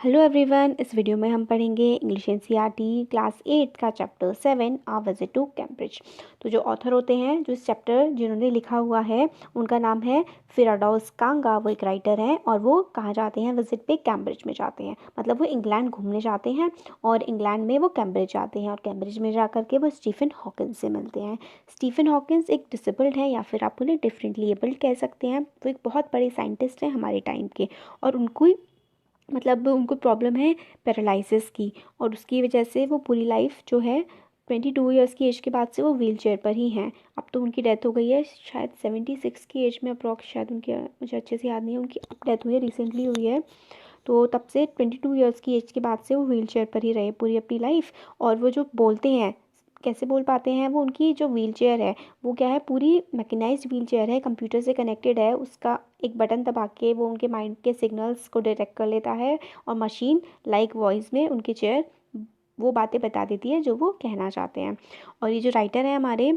Hello everyone, इस video में हम पढ़ेंगे इंग्लिश एनसीईआरटी क्लास 8 का chapter 7 a visit to Cambridge. तो जो ऑथर होते हैं, जो इस चैप्टर जिन्होंने लिखा हुआ है, उनका नाम है फिराडौस कांगा। वो एक राइटर हैं और वो कहाँ जाते हैं विजिट पे? कैम्ब्रिज में जाते हैं। मतलब वो इंग्लैंड घूमने जाते हैं और इंग्लैंड में वो कैम्ब्रिज जाते हैं और कैम्ब्रिज में जा कर के वो स्टीफन हॉकिंस से मिलते हैं। स्टीफन हॉकिंस एक डिसेबल्ड है या फिर आप उन्हें डिफरेंटली एबल्ड कह सकते हैं। वो एक बहुत बड़े साइंटिस्ट हैं हमारे टाइम के और उनको प्रॉब्लम है पैरालिसिस की और उसकी वजह से वो पूरी लाइफ जो है 22 ईयर्स की एज के बाद से वो व्हील चेयर पर ही हैं। अब तो उनकी डेथ हो गई है शायद 76 की एज में अप्रॉक्स, शायद उनके, मुझे अच्छे से याद नहीं है, उनकी अब डेथ हुई है, रिसेंटली हुई है। तो तब से 22 ईयर्स की एज के बाद से वो व्हील चेयर पर ही रहे पूरी अपनी लाइफ। और वो जो बोलते हैं, कैसे बोल पाते हैं वो? उनकी जो व्हील चेयर है वो क्या है, पूरी मैकेनाइज्ड व्हील चेयर है, कंप्यूटर से कनेक्टेड है। उसका एक बटन दबा के वो उनके माइंड के सिग्नल्स को डिटेक्ट कर लेता है और मशीन लाइक वॉइस में उनकी चेयर वो बातें बता देती है जो वो कहना चाहते हैं। और ये जो राइटर है हमारे,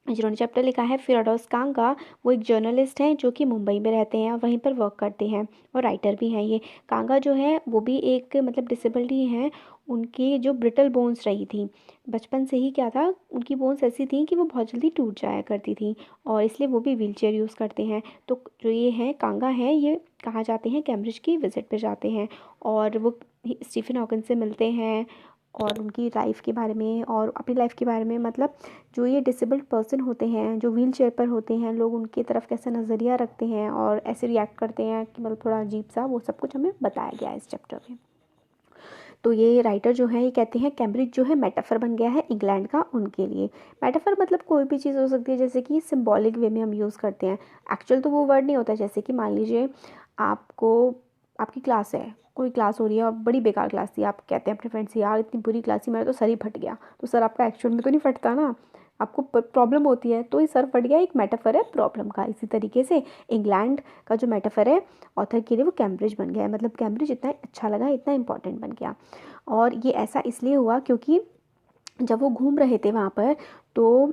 जिन्होंने चैप्टर लिखा है फिराडौस कांगा, वो एक जर्नलिस्ट हैं जो कि मुंबई में रहते हैं और वहीं पर वर्क करते हैं और राइटर भी हैं। ये कांगा जो है वो भी एक मतलब डिसेबल्ड ही हैं। उनकी जो ब्रिटल बोन्स रही थी बचपन से ही, क्या था, उनकी बोन्स ऐसी थी कि वो बहुत जल्दी टूट जाया करती थी और इसलिए वो भी व्हीलचेयर यूज़ करते हैं। तो जो ये हैं कांगा हैं, ये कहाँ जाते हैं? कैम्ब्रिज की विजिट पे जाते हैं और वो स्टीफन हॉकिंस से मिलते हैं और उनकी लाइफ के बारे में और अपनी लाइफ के बारे में, मतलब जो ये डिसेबल्ड पर्सन होते हैं, जो व्हील चेयर पर होते हैं, लोग उनकी तरफ कैसा नज़रिया रखते हैं और ऐसे रिएक्ट करते हैं कि मतलब थोड़ा अजीब सा, वो सब कुछ हमें बताया गया है इस चैप्टर में। तो ये राइटर जो है ये कहते हैं कैम्ब्रिज जो है मेटाफर बन गया है इंग्लैंड का उनके लिए। मेटाफर मतलब कोई भी चीज़ हो सकती है, जैसे कि सिंबॉलिक वे में हम यूज़ करते हैं। एक्चुअल तो वो वर्ड नहीं होता। जैसे कि मान लीजिए आपको, आपकी क्लास है, कोई क्लास हो रही है और बड़ी बेकार क्लास थी, आप कहते हैं अपने फ्रेंड से, यार इतनी बुरी क्लास थी, मेरा तो सर ही फट गया। तो सर आपका एक्चुअल में तो नहीं फटता ना, आपको प्रॉब्लम होती है, तो ये सर फट गया एक मेटाफर है प्रॉब्लम का। इसी तरीके से इंग्लैंड का जो मेटाफर है ऑथर के लिए, वो कैम्ब्रिज बन गया है। मतलब कैम्ब्रिज इतना अच्छा लगा, इतना इंपॉर्टेंट बन गया। और ये ऐसा इसलिए हुआ क्योंकि जब वो घूम रहे थे वहाँ पर, तो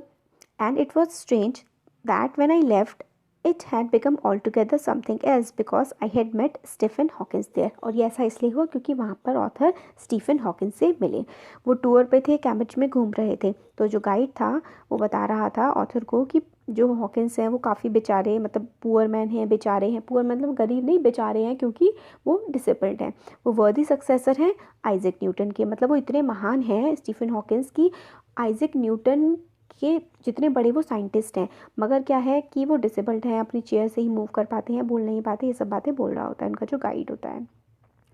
and it was strange that when I left it had become all together something else because I had met Stephen Hawkins there. और ये ऐसा इसलिए हुआ क्योंकि वहाँ पर ऑथर स्टीफन हॉकिंस से मिले। वो टूर पे थे, कैम्ब्रिज में घूम रहे थे। तो जो गाइड था वो बता रहा था ऑथर को कि जो हॉकिंस हैं वो काफ़ी बेचारे, मतलब पुअर मैन हैं, बेचारे हैं। पुअर मतलब गरीब नहीं, बेचारे हैं, क्योंकि वो डिसेबल्ड हैं। वो वर्दी सक्सेसर हैं आइजैक न्यूटन के। मतलब वो इतने महान हैं स्टीफन हॉकिंस की, आइजैक न्यूटन के जितने बड़े वो साइंटिस्ट हैं। मगर क्या है कि वो डिसेबल्ड हैं, अपनी चेयर से ही मूव कर पाते हैं, बोल नहीं पाते। ये सब बातें बोल रहा होता है उनका जो गाइड होता है,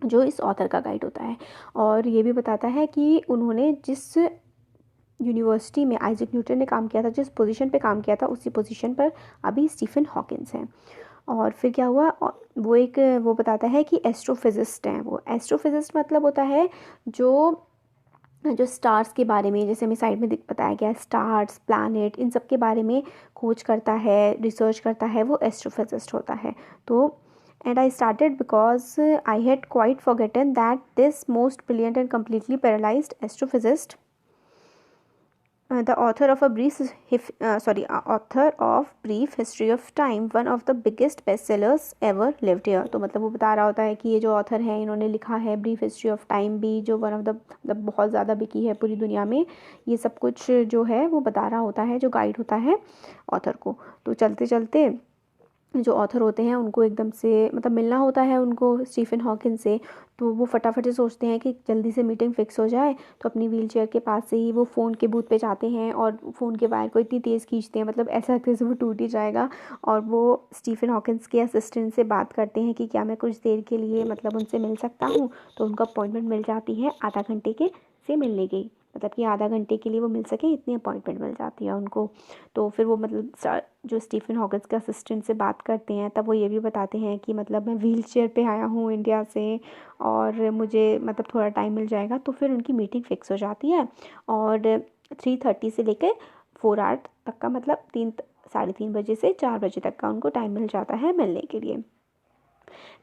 जो इस ऑथर का गाइड होता है। और ये भी बताता है कि उन्होंने जिस यूनिवर्सिटी में आइजैक न्यूटन ने काम किया था, जिस पोजीशन पे काम किया था, उसी पोजीशन पर अभी स्टीफन हॉकिंस हैं। और फिर क्या हुआ, वो बताता है कि एस्ट्रोफिजिस्ट हैं। वो एस्ट्रोफिजिस्ट मतलब होता है जो जो स्टार्स के बारे में, जैसे हमें साइड में बताया गया है, स्टार्स, प्लैनेट, इन सब के बारे में खोज करता है, रिसर्च करता है, वो एस्ट्रोफिजिस्ट होता है। तो and I started because I had quite forgotten that this most brilliant and completely paralysed astrophysicist, the author of brief history of time, one of the biggest bestsellers ever lived here। तो मतलब वो बता रहा होता है कि ये जो ऑथर हैं इन्होंने लिखा है ब्रीफ हिस्ट्री ऑफ टाइम भी, जो वन ऑफ द मतलब बहुत ज़्यादा बिकी है पूरी दुनिया में। ये सब कुछ जो है वो बता रहा होता है, जो गाइड होता है ऑथर को। तो चलते चलते जो ऑथर होते हैं उनको एकदम से मतलब मिलना होता है उनको स्टीफन हॉकिंस से। तो वो फटाफट से सोचते हैं कि जल्दी से मीटिंग फिक्स हो जाए। तो अपनी व्हीलचेयर के पास से ही वो फ़ोन के बूथ पे जाते हैं और फ़ोन के वायर को इतनी तेज़ खींचते हैं, मतलब ऐसा लगता है जैसे वो टूट ही जाएगा। और वो स्टीफन हॉकिंस के असिस्टेंट से बात करते हैं कि क्या मैं कुछ देर के लिए मतलब उनसे मिल सकता हूँ। तो उनको अपॉइंटमेंट मिल जाती है आधा घंटे के से मिलने की, मतलब कि आधा घंटे के लिए वो मिल सके, इतनी अपॉइंटमेंट मिल जाती है उनको। तो फिर वो मतलब जो स्टीफन हॉकिंस के असिस्टेंट से बात करते हैं, तब वो ये भी बताते हैं कि मतलब मैं व्हील चेयर पर आया हूँ इंडिया से और मुझे मतलब थोड़ा टाइम मिल जाएगा। तो फिर उनकी मीटिंग फ़िक्स हो जाती है और 3:30 से लेकर 4 आवर तक का, मतलब 3 साढ़े 3 बजे से 4 बजे तक का उनको टाइम मिल जाता है मिलने के लिए।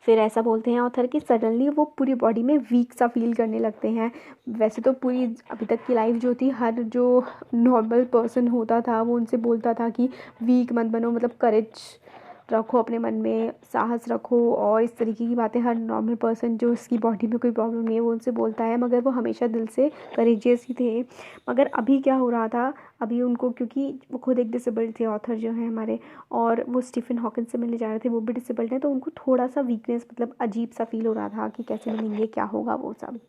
फिर ऐसा बोलते हैं ऑथर कि सडनली वो पूरी बॉडी में वीक सा फील करने लगते हैं। वैसे तो पूरी अभी तक की लाइफ जो थी, हर जो नॉर्मल पर्सन होता था वो उनसे बोलता था कि वीक मत बनो, मतलब करेज रखो अपने मन में, साहस रखो, और इस तरीके की बातें हर नॉर्मल पर्सन जो उसकी बॉडी में कोई प्रॉब्लम नहीं है वो उनसे बोलता है, मगर वो हमेशा दिल से करेजियस ही थे। मगर अभी क्या हो रहा था, अभी उनको, क्योंकि वो खुद एक डिसेबल्ड थे ऑथर जो हैं हमारे, और वो स्टीफन हॉकिंस से मिलने जा रहे थे, वो भी डिसेबल्ड हैं, तो उनको थोड़ा सा वीकनेस, मतलब अजीब सा फील हो रहा था कि कैसे मिलेंगे, क्या होगा वो सब।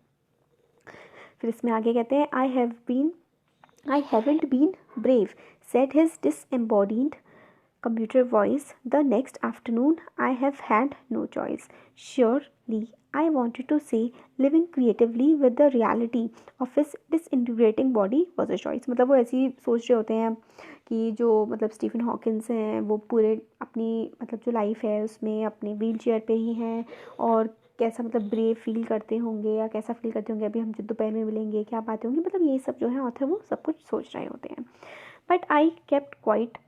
फिर इसमें आगे कहते हैं, I haven't been brave, said his disembodied computer voice. The next afternoon, I have had no choice. Surely, I wanted to say, living creatively with the reality of his disintegrating body was a choice. मतलब वो ऐसे ही सोच रहे होते हैं कि जो मतलब स्टीफन हॉकिंस हैं वो पूरे अपनी मतलब जो लाइफ है उसमें अपने व्हील चेयर पर ही हैं, और कैसा मतलब ब्रेव फील करते होंगे या कैसा फील करते होंगे, अभी हम जब दोपहर में मिलेंगे क्या बातें होंगी, मतलब ये सब जो है ऑथर वो सब कुछ सोच रहे होते हैं। But I kept quiet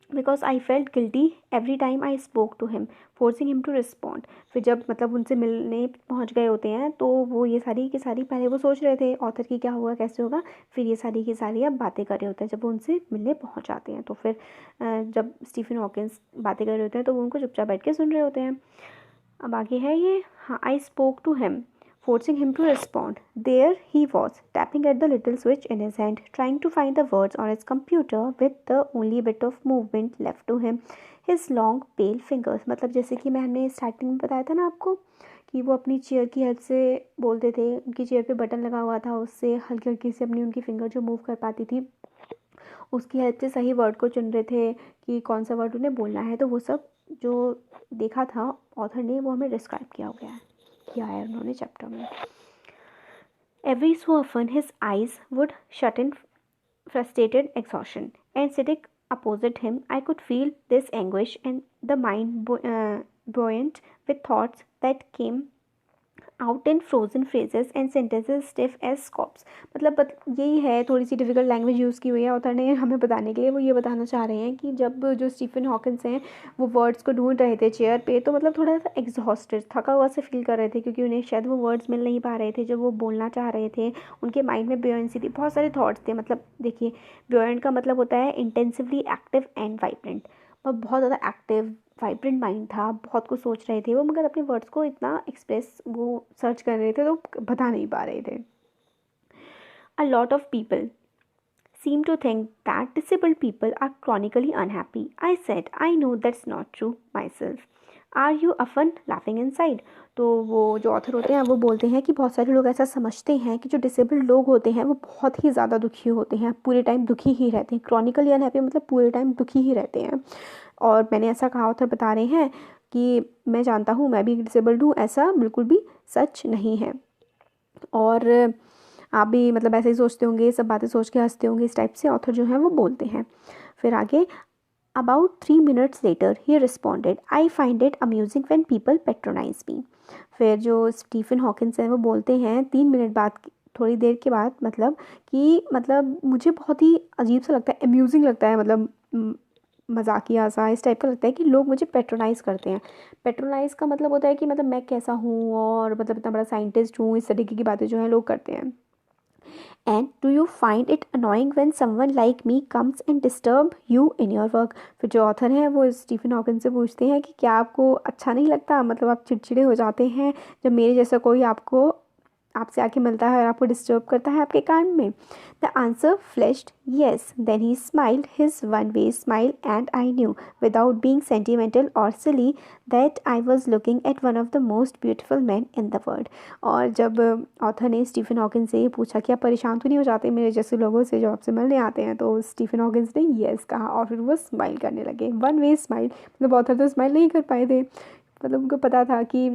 because I felt guilty every time I spoke to him, forcing him to respond. फिर जब मतलब उनसे मिलने पहुंच गए होते हैं तो वो ये सारी की सारी, पहले वो सोच रहे थे ऑथर की क्या होगा कैसे होगा, फिर ये सारी की सारी अब बातें कर रहे होते हैं जब वो उनसे मिलने पहुंच जाते हैं। तो फिर जब स्टीफन हॉकिंस बातें कर रहे होते हैं तो वो उनको चुपचाप बैठ के सुन रहे होते हैं। अब आगे है ये, हाँ, I spoke to him forcing him to respond. There he was, tapping at the little switch in his hand, trying to find the words on his computer with the only bit of movement left to him, his long pale fingers. मतलब जैसे कि मैंने starting में बताया था ना आपको कि वो अपनी चेयर की हेल्प से बोलते थे, उनकी चेयर पे बटन लगा हुआ था, उससे हल्की हल्की से अपनी उनकी फिंगर जो मूव कर पाती थी उसकी हेल्प से सही वर्ड को चुन रहे थे कि कौन सा वर्ड उन्हें बोलना है। तो वो सब जो देखा था ऑथर ने वो हमें डिस्क्राइब किया है उन्होंने चैप्टर में। Every so often his eyes would shut in frustrated exhaustion, and sitting opposite him I could feel this anguish and the mind buoyant with thoughts that came out in frozen phrases and sentences stiff as scoops. मतलब यही है, थोड़ी सी difficult language use की हुई है author ने हमें बताने के लिए। वो ये बताना चाह रहे हैं कि जब जो स्टीफन हॉकिंस हैं वो वर्ड्स को ढूंढ रहे थे चेयर पे, तो मतलब थोड़ा सा एग्जॉस्टेड, थका हुआ से फील कर रहे थे, क्योंकि उन्हें शायद वो वर्ड्स मिल नहीं पा रहे थे जो वो बोलना चाह रहे थे। उनके माइंड में ब्योयेंसी थी, बहुत सारे थॉट्स थे। मतलब देखिए, ब्योयेंट का मतलब होता है इंटेंसिवली एक्टिव एंड वाइब्रेंट, और बहुत ज़्यादा एक्टिव वाइब्रेंट माइंड था, बहुत कुछ सोच रहे थे वो, मगर अपने वर्ड्स को इतना एक्सप्रेस वो सर्च कर रहे थे तो बता नहीं पा रहे थे। A lot of people seem to think that disabled people are chronically unhappy. I said, I know that's not true myself. Are you often laughing inside? तो वो जो ऑथर होते हैं वो बोलते हैं कि बहुत सारे लोग ऐसा समझते हैं कि जो डिसेबल्ड लोग होते हैं वो बहुत ही ज़्यादा दुखी होते हैं, पूरे टाइम दुखी ही रहते हैं। क्रॉनिकली अनहैप्पी मतलब पूरे टाइम दुखी ही रहते हैं। और मैंने ऐसा कहा, ऑथर बता रहे हैं कि मैं जानता हूँ, मैं भी डिसेबल्ड हूँ, ऐसा बिल्कुल भी सच नहीं है। और आप भी मतलब ऐसे ही सोचते होंगे, ये सब बातें सोच के हंसते होंगे, इस टाइप से ऑथर जो है वो बोलते हैं। फिर आगे, about 3 minutes later he responded, I find it amusing when people patronise me. फिर जो स्टीफन हॉकिंस हैं वो बोलते हैं 3 मिनट बाद, थोड़ी देर के बाद, मतलब कि मतलब मुझे बहुत ही अजीब सा लगता है, अम्यूजिंग लगता है, मतलब मजाकिया सा इस टाइप का लगता है कि लोग मुझे पेट्रोनाइज़ करते हैं। पेट्रोनाइज़ का मतलब होता है कि मतलब मैं कैसा हूँ और मतलब इतना बड़ा साइंटिस्ट हूँ, इस तरीके की बातें जो हैं लोग करते हैं। And do you find it annoying when someone like me comes and disturb you in your work. फिर जो ऑथर हैं वो स्टीफन हॉकिंस से पूछते हैं कि क्या आपको अच्छा नहीं लगता, मतलब आप चिड़चिड़े हो जाते हैं जब मेरे जैसा कोई आपसे आके मिलता है और आपको डिस्टर्ब करता है आपके काम में। The answer flashed yes, then he smiled his one way smile and I knew without being sentimental और silly that I was looking at one of the most beautiful man in the world. और जब author ने Stephen Hawkins से ये पूछा कि आप परेशान तो नहीं हो जाते मेरे जैसे लोगों से जो आपसे मिलने आते हैं, तो स्टीफन हॉकिंस ने येस कहा और फिर वो स्माइल करने लगे, वन वे स्माइल। मतलब ऑथर तो स्माइल नहीं कर पाए थे, मतलब उनको पता था कि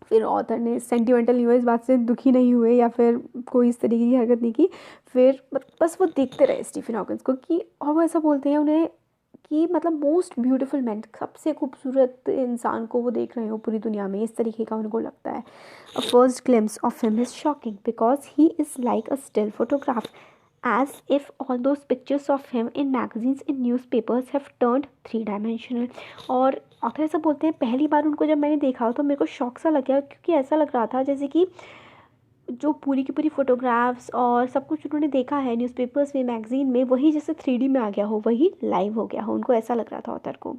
फिर ऑथर ने सेंटिमेंटल नहीं हुए, इस बात से दुखी नहीं हुए या फिर कोई इस तरीके की हरकत नहीं की। फिर बस वो देखते रहे स्टीफन हॉकिंस को कि, और वो ऐसा बोलते हैं उन्हें कि मतलब मोस्ट ब्यूटीफुल मैन, सबसे खूबसूरत इंसान को वो देख रहे हो पूरी दुनिया में, इस तरीके का उनको लगता है। A first glimpse of him is shocking because he is like a still photograph, as if all those pictures of him in magazines and newspapers have turned 3-dimensional। और ऑथर ऐसा बोलते हैं, पहली बार उनको जब मैंने देखा तो मेरे को शौक सा लग गया, क्योंकि ऐसा लग रहा था जैसे कि जो पूरी की पूरी फ़ोटोग्राफ्स और सब कुछ उन्होंने देखा है न्यूज़पेपर्स में, मैगज़ीन में, वही जैसे 3D में आ गया हो, वही लाइव हो गया हो, उनको ऐसा लग रहा था ऑथर को।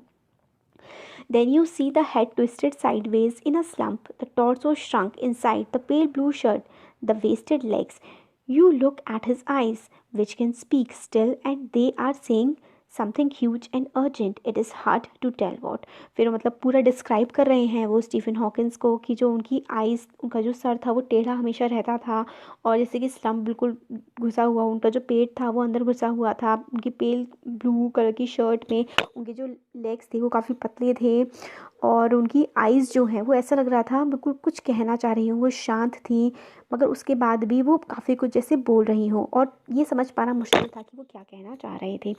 Then you see the head twisted sideways in a slump, the torso shrunk inside the pale blue shirt, the wasted legs. You look at his eyes, which can speak still, and they are saying something huge and urgent, it is hard to tell what. फिर मतलब पूरा describe कर रहे हैं वो Stephen Hawkins को कि जो उनकी आइज़, उनका जो सर था वो टेढ़ा हमेशा रहता था, और जैसे कि स्लम्प बिल्कुल घुसा हुआ, उनका जो पेट था वो अंदर घुसा हुआ था, उनकी पेल ब्लू कलर की शर्ट में, उनके जो लेग्स थे वो काफ़ी पतले थे, और उनकी आइज़ जो हैं वो ऐसा लग रहा था बिल्कुल कुछ कहना चाह रही हूँ, वो शांत थी मगर उसके बाद भी वो काफ़ी कुछ जैसे बोल रही हो, और ये समझ पाना मुश्किल था कि वो क्या कहना चाह रहे थे।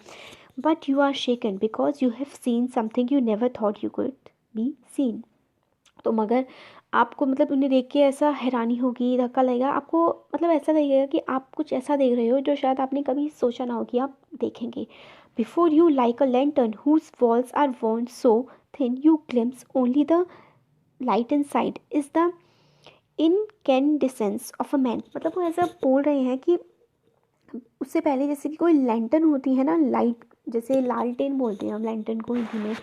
But you are shaken because you have seen something you never thought you could be seen. तो मगर आपको मतलब उन्हें देख के ऐसा हैरानी होगी, धक्का लगेगा आपको, मतलब ऐसा लगेगा कि आप कुछ ऐसा देख रहे हो जो शायद आपने कभी सोचा ना हो कि आप देखेंगे। Before you like a lantern whose walls are worn so thin you glimpse only the light inside is the incandescence of a man. मतलब वो ऐसा बोल रहे हैं कि उससे पहले जैसे कि कोई लैंटर्न होती है ना, लाइट, जैसे लालटेन बोलते हैं हम लैंटर्न को हिंदी में,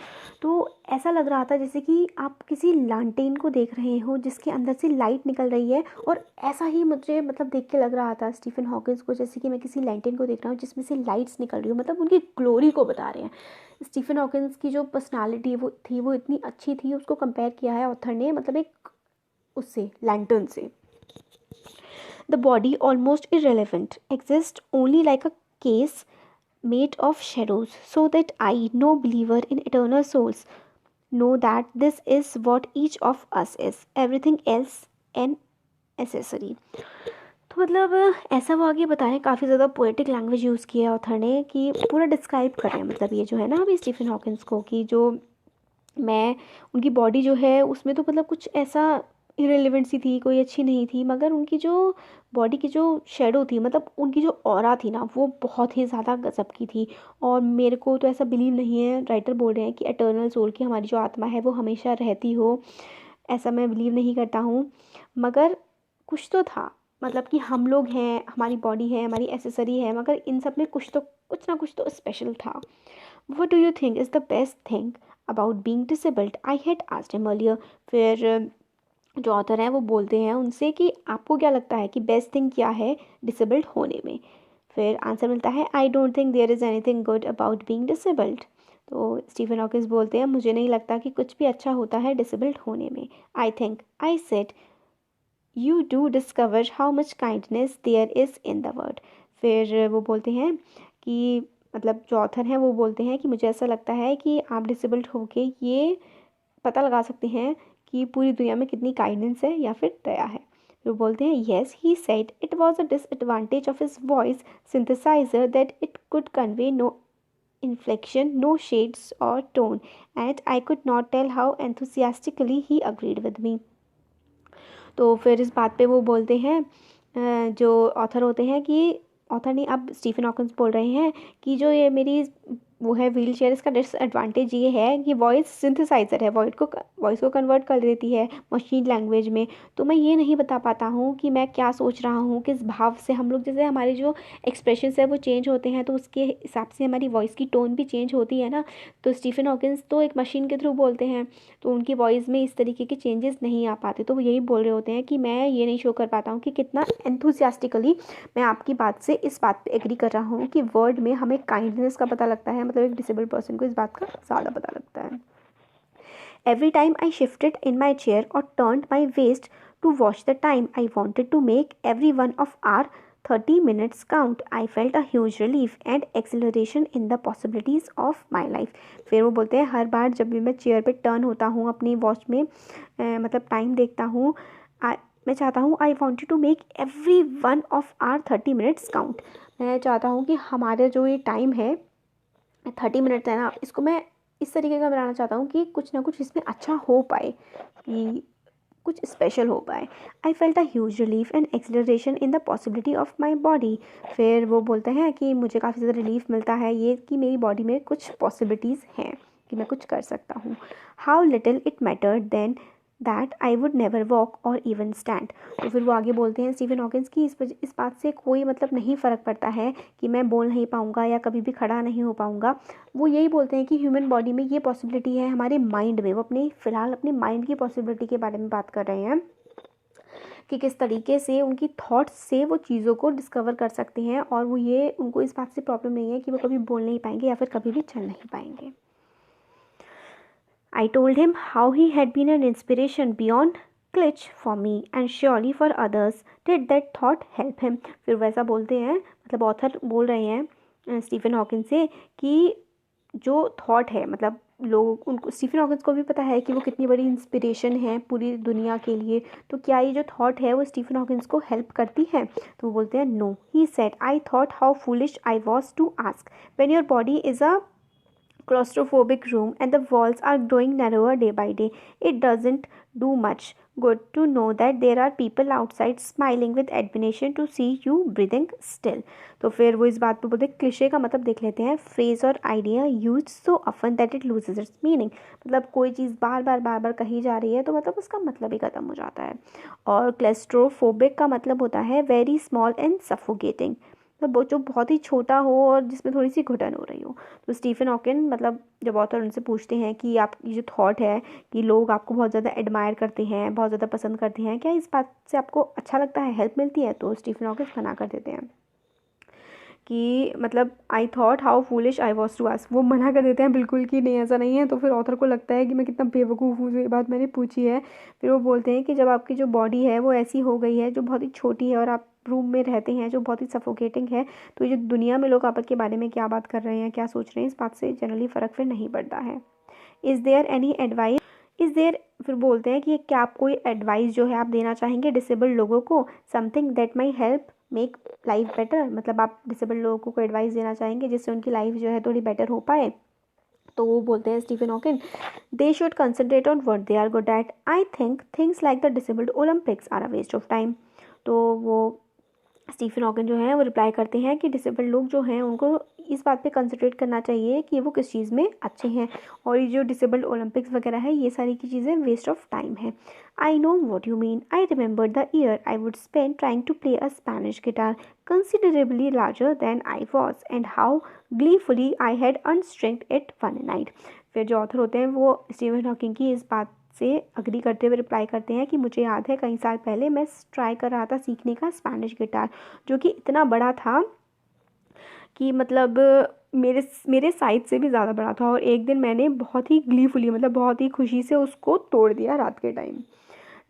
तो ऐसा लग रहा था जैसे कि आप किसी लालटेन को देख रहे हो जिसके अंदर से लाइट निकल रही है, और ऐसा ही मुझे मतलब देख के लग रहा था स्टीफन हॉकिंस को, जैसे कि मैं किसी लैंटर्न को देख रहा हूँ जिसमें से लाइट्स निकल रही हो, मतलब उनकी ग्लोरी को बता रहे हैं। स्टीफन हॉकिंस की जो पर्सनालिटी वो इतनी अच्छी थी, उसको कंपेयर किया है ऑथर ने मतलब एक उससे, लैंटर्न से। The body, almost irrelevant, exists only like a case made of shadows, so that I, no believer in eternal souls, know that this is what each of us is. Everything else an accessory. तो मतलब ऐसा वो आगे बता रहे हैं, काफ़ी ज़्यादा पोएटिक लैंग्वेज यूज़ किया है ऑथर ने, कि पूरा डिस्क्राइब कर रहे हैं मतलब ये जो है ना अभी स्टीफन हॉकिंस को, कि जो मैं, उनकी बॉडी जो है उसमें तो मतलब कुछ ऐसा इरेलीवेंट सी थी, कोई अच्छी नहीं थी, मगर उनकी जो बॉडी की जो शेडो थी, मतलब उनकी जो ऑरा थी ना, वो बहुत ही ज़्यादा गजब की थी। और मेरे को तो ऐसा बिलीव नहीं है, राइटर बोल रहे हैं कि एटर्नल सोल की हमारी जो आत्मा है वो हमेशा रहती हो, ऐसा मैं बिलीव नहीं करता हूँ, मगर कुछ तो था, मतलब कि हम लोग हैं, हमारी बॉडी है, हमारी एसेसरी है, मगर इन सब में कुछ ना कुछ तो स्पेशल था। What do you think is the best thing about being disabled? I had asked him earlier. फिर जो ऑथर हैं वो बोलते हैं उनसे कि आपको क्या लगता है कि बेस्ट थिंग क्या है डिसेबल्ड होने में। फिर आंसर मिलता है I don't think there is anything good about being disabled. तो स्टीफन हॉकिंस बोलते हैं मुझे नहीं लगता कि कुछ भी अच्छा होता है डिसेबल्ड होने में। I think I said you do discover how much kindness there is in the world. फिर वो बोलते हैं कि मतलब जो ऑथर हैं वो बोलते हैं कि मुझे ऐसा लगता है कि आप डिसेबल्ड होके ये पता लगा सकते हैं कि पूरी दुनिया में कितनी काइंडनेस है या फिर दया है। वो बोलते हैं yes he said it was a disadvantage of his voice synthesiser that it could convey no inflection, no shades or tone, and I could not tell how enthusiastically he agreed with me. तो फिर इस बात पे वो बोलते हैं जो author होते हैं कि ऑथर नहीं, अब स्टीफन हॉकिंस बोल रहे हैं कि जो ये मेरी वो है व्हील चेयर, इसका डिसएडवांटेज ये है कि वॉइस सिंथेसाइज़र है, वॉइस को कन्वर्ट कर देती है मशीन लैंग्वेज में। तो मैं ये नहीं बता पाता हूँ कि मैं क्या सोच रहा हूँ, किस भाव से हम लोग, जैसे हमारे जो एक्सप्रेशंस है वो चेंज होते हैं तो उसके हिसाब से हमारी वॉइस की टोन भी चेंज होती है ना। तो स्टीफन हॉकिंस तो एक मशीन के थ्रू बोलते हैं, तो उनकी वॉइस में इस तरीके के चेंजेस नहीं आ पाते। तो वो यही बोल रहे होते हैं कि मैं ये नहीं शो कर पाता हूँ कि कितना एंथुसियास्टिकली मैं आपकी बात से इस बात पे एग्री कर रहा हूँ कि वर्ड में हमें काइंडनेस का पता लगता है, मतलब एक डिसेबल्ड पर्सन को इस बात का ज़्यादा पता लगता है। Every time I shifted in my chair और turned my waist to watch the time I wanted to make every one of our 30 minutes count. I felt a huge relief and exhilaration in the possibilities of my life. फिर वो बोलते हैं हर बार जब भी मैं chair पे turn होता हूँ अपनी वॉच में मतलब टाइम देखता हूँ, मैं चाहता हूँ I wanted to make every one of our 30 minutes count. मैं चाहता हूँ कि हमारे जो ये टाइम है 30 मिनट्स है ना, इसको मैं इस तरीके का बनाना चाहता हूँ कि कुछ ना कुछ इसमें अच्छा हो पाए, कि कुछ स्पेशल हो पाए। I felt a huge relief and acceleration in the possibility of my body. फिर वो बोलते हैं कि मुझे काफ़ी ज़्यादा रिलीफ मिलता है ये कि मेरी बॉडी में कुछ पॉसिबिलिटीज़ हैं कि मैं कुछ कर सकता हूँ। How little it mattered then that I would never walk और इवन स्टैंड। तो फिर वो आगे बोलते हैं स्टीफन हॉकिंस की इस बात से कोई मतलब नहीं फ़र्क पड़ता है कि मैं बोल नहीं पाऊँगा या कभी भी खड़ा नहीं हो पाऊँगा। वो यही बोलते हैं कि ह्यूमन बॉडी में ये पॉसिबिलिटी है, हमारे माइंड में। वो फ़िलहाल अपने माइंड की पॉसिबिलिटी के बारे में बात कर रहे हैं कि किस तरीके से उनकी थॉट्स से वो चीज़ों को डिस्कवर कर सकते हैं, और वो ये उनको इस बात से प्रॉब्लम नहीं है कि वो कभी बोल नहीं पाएंगे या फिर कभी भी चल नहीं पाएंगे। I told him how he had been an inspiration beyond glitch for me and surely for others. Did that thought help him? फिर वैसा बोलते हैं, मतलब ऑथर बोल रहे हैं स्टीफन हॉकिंस से कि जो थॉट है, मतलब लोग उनको, स्टीफन हॉकिंस को भी पता है कि वो कितनी बड़ी इंस्पिरेशन है पूरी दुनिया के लिए, तो क्या ये जो थॉट है वो स्टीफन हॉकिंस को हेल्प करती है? तो वो बोलते हैं no. He said I thought how foolish I was to ask when your body is a claustrophobic room and the walls are growing narrower day by day. It doesn't do much good to know that there are people outside smiling with admiration to see you breathing still. तो फिर वो इस बात पे बोलते हैं, cliché का मतलब देख लेते हैं, फ्रेज और idea use so often that it loses it's meaning. मतलब कोई चीज़ बार बार कही जा रही है तो मतलब उसका मतलब ही ख़त्म हो जाता है। और क्लेस्ट्रोफोबिक का मतलब होता है वेरी स्मॉल एंड सफोकेटिंग, मतलब वो जो बहुत ही छोटा हो और जिसमें थोड़ी सी घुटन हो रही हो। तो स्टीफन हॉकिन, मतलब जब ऑथर उनसे पूछते हैं कि आप ये जो थॉट है कि लोग आपको बहुत ज़्यादा एडमायर करते हैं, बहुत ज़्यादा पसंद करते हैं, क्या इस बात से आपको अच्छा लगता है, हेल्प मिलती है? तो स्टीफन हॉकिन मना कर देते हैं कि मतलब I thought how foolish I was to ask, वो मना कर देते हैं बिल्कुल कि नहीं ऐसा नहीं है। तो फिर ऑथर को लगता है कि मैं कितना बेवकूफ़ हूँ जो ये बात मैंने पूछी है। फिर वो बोलते हैं कि जब आपकी जो बॉडी है वो ऐसी हो गई है जो बहुत ही छोटी है और आप रूम में रहते हैं जो बहुत ही सफोकेटिंग है, तो ये जो दुनिया में लोग आपके बारे में क्या बात कर रहे हैं, क्या सोच रहे हैं, इस बात से जनरली फ़र्क फिर नहीं पड़ता है। Is there any advice, is there, फिर बोलते हैं कि क्या आप कोई एडवाइस जो है आप देना चाहेंगे डिसेबल्ड लोगों को, something that my help make life better, मतलब आप डिसेबल्ड लोगों को एडवाइस देना चाहेंगे जिससे उनकी लाइफ जो है थोड़ी बेटर हो पाए। तो वो बोलते हैं Stephen Hawkin, they should concentrate on what they are good at. I think things like the disabled Olympics are a waste of time. तो वो स्टीफन हॉकिन जो है वो रिप्लाई करते हैं कि डिसेबल्ड लोग जो हैं उनको इस बात पे कंसंट्रेट करना चाहिए कि वो किस चीज़ में अच्छे हैं, और ये जो डिसेबल्ड ओलंपिक्स वगैरह है ये सारी की चीज़ें वेस्ट ऑफ टाइम है। I know what you mean, I remember the year I would spend trying to play a Spanish guitar considerably larger than I was and how gleefully I had unstringed it one night. फिर जो author होते हैं वो Stephen Hawking की इस बात से agree करते हुए रिप्लाई करते हैं कि मुझे याद है कई साल पहले मैं ट्राई कर रहा था सीखने का स्पेनिश गिटार, जो कि इतना बड़ा था कि मतलब मेरे साइज से भी ज़्यादा बड़ा था, और एक दिन मैंने बहुत ही ग्लीफुली, मतलब बहुत ही खुशी से उसको तोड़ दिया रात के time.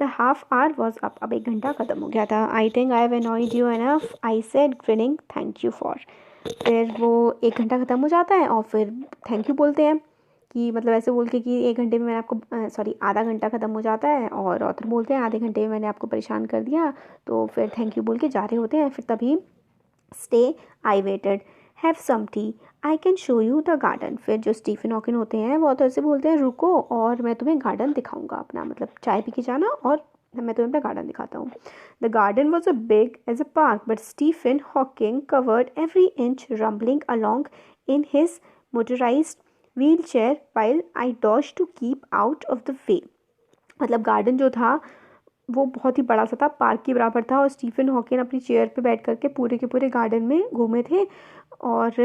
The half hour was up, अब 1 घंटा ख़त्म हो गया था। आई think I have annoyed you enough, I said grinning thank you for. फिर वो 1 घंटा ख़त्म हो जाता है और फिर थैंक यू बोलते हैं कि मतलब ऐसे बोल के कि 1 घंटे में मैंने आपको सॉरी आधा घंटा ख़त्म हो जाता है, और ऑथर बोलते हैं आधे घंटे में मैंने आपको परेशान कर दिया। तो फिर थैंक यू बोल के जा रहे होते हैं। फिर तभी stay, I waited, have some tea, I can show you the garden. फिर जो स्टीफन हॉकिन होते हैं वो ऑथर से बोलते हैं रुको और मैं तुम्हें गार्डन दिखाऊंगा अपना, मतलब चाय पी के जाना और मैं तुम्हें अपना गार्डन दिखाता हूँ। The garden was a big as a park but Stephen Hawking covered every inch rumbling along in his motorised wheelchair while I dodge to keep out of the way. मतलब garden जो था वो बहुत ही बड़ा सा था, park के बराबर था, और स्टीफन हॉकिन अपनी चेयर पे बैठ करके पूरे के पूरे गार्डन में घूमे थे और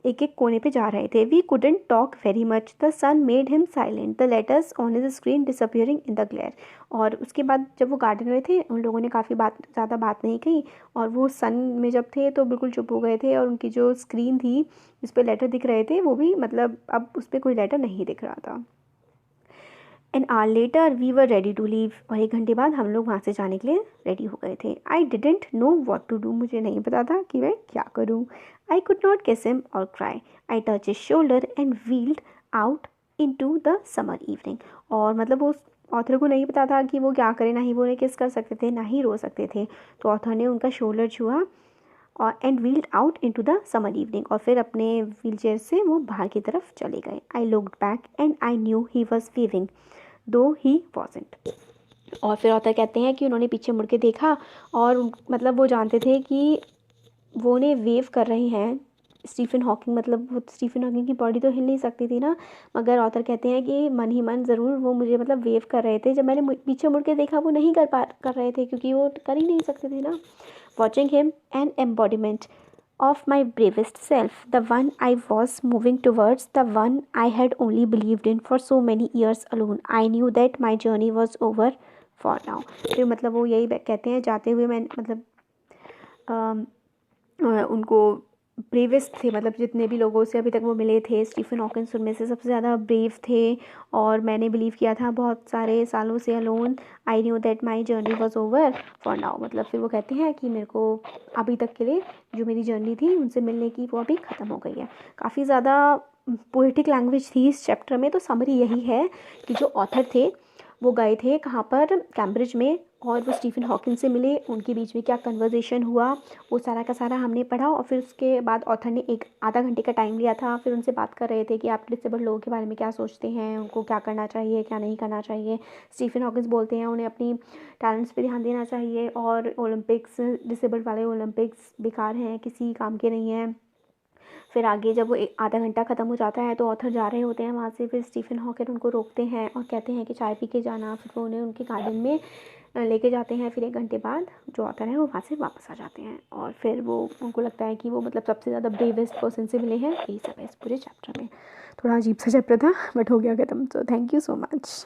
एक एक कोने पे जा रहे थे। We couldn't talk very much, the sun made him silent, the letters on his screen disappearing in the glare. और उसके बाद जब वो गार्डन में थे उन लोगों ने काफ़ी ज़्यादा बात नहीं कही, और वो सन में जब थे तो बिल्कुल चुप हो गए थे, और उनकी जो स्क्रीन थी जिस पे लेटर दिख रहे थे वो भी मतलब अब उस पर कोई लेटर नहीं दिख रहा था। An hour later we were ready to leave, और 1 घंटे बाद हम लोग वहाँ से जाने के लिए रेडी हो गए थे। I didn't know what to do, मुझे नहीं पता था कि मैं क्या करूँ। I could not kiss him और cry, I touch his shoulder and wheeled out into the summer evening. और मतलब उस ऑथर को नहीं पता था कि वो क्या करें, ना ही वो उन्हें किस कर सकते थे ना ही रो सकते थे। तो ऑथर ने उनका शोल्डर छुआ और and wheeled out into the summer evening, और फिर अपने व्हील चेयर से वो बाहर की तरफ चले गए। I looked back and I new he was weaving दो ही वॉजेंट। और फिर ऑथर कहते हैं कि उन्होंने पीछे मुड़ के देखा और मतलब वो जानते थे कि वो उन्हें वेव कर रहे हैं स्टीफन हॉकिंग, मतलब वो स्टीफन हॉकिंग की बॉडी तो हिल नहीं सकती थी ना, मगर ऑथर कहते हैं कि मन ही मन ज़रूर वो मुझे मतलब वेव कर रहे थे। जब मैंने पीछे मुड़ के देखा वो नहीं कर रहे थे, क्योंकि वो कर ही नहीं सकते थे ना। Watching him an embodiment of my bravest self, the one I was moving towards, the one I had only believed in for so many years alone. I knew that my journey was over for now. फिर मतलब वो यही कहते हैं, जाते हुए मैं मतलब उनको ब्रेवेस्ट थे, मतलब जितने भी लोगों से अभी तक वो मिले थे, स्टीफन हॉकिंस उनमें से सबसे ज़्यादा ब्रेव थे, और मैंने बिलीव किया था बहुत सारे सालों से alone. I knew that my journey was over for now, मतलब फिर वो कहते हैं कि मेरे को अभी तक के लिए जो मेरी जर्नी थी उनसे मिलने की वो अभी ख़त्म हो गई है। काफ़ी ज़्यादा पोएटिक लैंग्वेज थी इस चैप्टर में। तो समरी यही है कि जो ऑथर थे वो गए थे कहाँ पर, कैम्ब्रिज में, और वो स्टीफन हॉकिंस से मिले, उनके बीच में क्या कन्वर्सेशन हुआ वो सारा का सारा हमने पढ़ा। और फिर उसके बाद ऑथर ने एक आधा घंटे का टाइम लिया था, फिर उनसे बात कर रहे थे कि आप डिसेबल लोगों के बारे में क्या सोचते हैं, उनको क्या करना चाहिए क्या नहीं करना चाहिए। स्टीफन हॉकिंस बोलते हैं उन्हें अपनी टैलेंट्स पे ध्यान देना चाहिए, और ओलंपिक्स, डिसेबल्ड वाले ओलंपिक्स बेकार हैं, किसी काम के नहीं हैं। फिर आगे जब वो एक आधा घंटा ख़त्म हो जाता है तो ऑथर जा रहे होते हैं वहाँ से, फिर स्टीफन हॉकिंस उनको रोकते हैं और कहते हैं कि चाय पी के जाना। फिर वो उन्हें उनके गार्डन में लेके जाते हैं। फिर 1 घंटे बाद जो ऑथर है वो वहाँ से वापस आ जाते हैं, और फिर वो उनको लगता है कि वो मतलब सबसे ज़्यादा ब्रेवेस्ट पर्सन से मिले हैं। यही सब है इस पूरे चैप्टर में। थोड़ा अजीब सा चैप्टर था बट हो गया ख़त्म। तो थैंक यू सो मच।